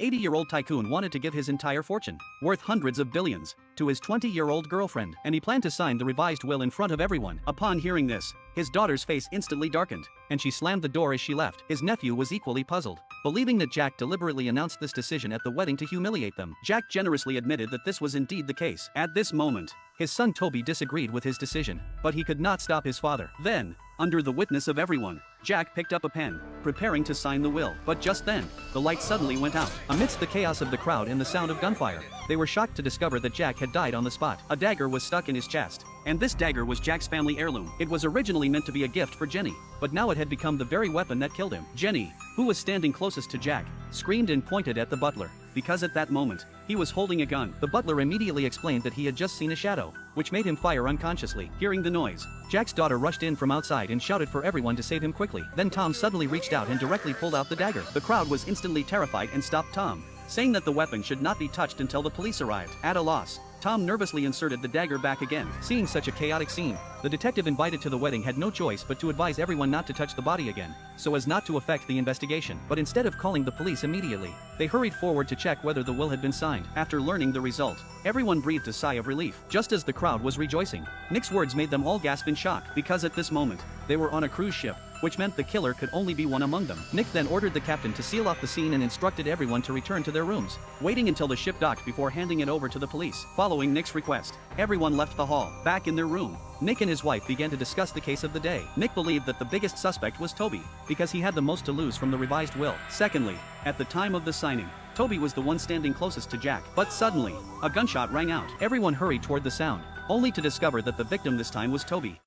80-year-old tycoon wanted to give his entire fortune, worth hundreds of billions, to his 20-year-old girlfriend, and he planned to sign the revised will in front of everyone. Upon hearing this, his daughter's face instantly darkened, and she slammed the door as she left. His nephew was equally puzzled, believing that Jack deliberately announced this decision at the wedding to humiliate them. Jack generously admitted that this was indeed the case. At this moment, his son Toby disagreed with his decision, but he could not stop his father. Then, under the witness of everyone, Jack picked up a pen, preparing to sign the will. But just then, the light suddenly went out. Amidst the chaos of the crowd and the sound of gunfire, they were shocked to discover that Jack had died on the spot. A dagger was stuck in his chest, and this dagger was Jack's family heirloom. It was originally meant to be a gift for Jenny, but now it had become the very weapon that killed him. Jenny, who was standing closest to Jack, screamed and pointed at the butler, because at that moment, he was holding a gun. The butler immediately explained that he had just seen a shadow, which made him fire unconsciously. Hearing the noise, Jack's daughter rushed in from outside and shouted for everyone to save him quickly. Then Tom suddenly reached out and directly pulled out the dagger. The crowd was instantly terrified and stopped Tom, saying that the weapon should not be touched until the police arrived. At a loss, Tom nervously inserted the dagger back again. Seeing such a chaotic scene, the detective invited to the wedding had no choice but to advise everyone not to touch the body again, so as not to affect the investigation. But instead of calling the police immediately, they hurried forward to check whether the will had been signed. After learning the result, everyone breathed a sigh of relief. Just as the crowd was rejoicing, Nick's words made them all gasp in shock, because at this moment, they were on a cruise ship, which meant the killer could only be one among them. Nick then ordered the captain to seal off the scene and instructed everyone to return to their rooms, waiting until the ship docked before handing it over to the police. Following Nick's request, everyone left the hall. Back in their room, Nick and his wife began to discuss the case of the day. Nick believed that the biggest suspect was Toby, because he had the most to lose from the revised will. Secondly, at the time of the signing, Toby was the one standing closest to Jack. But suddenly, a gunshot rang out. Everyone hurried toward the sound, only to discover that the victim this time was Toby.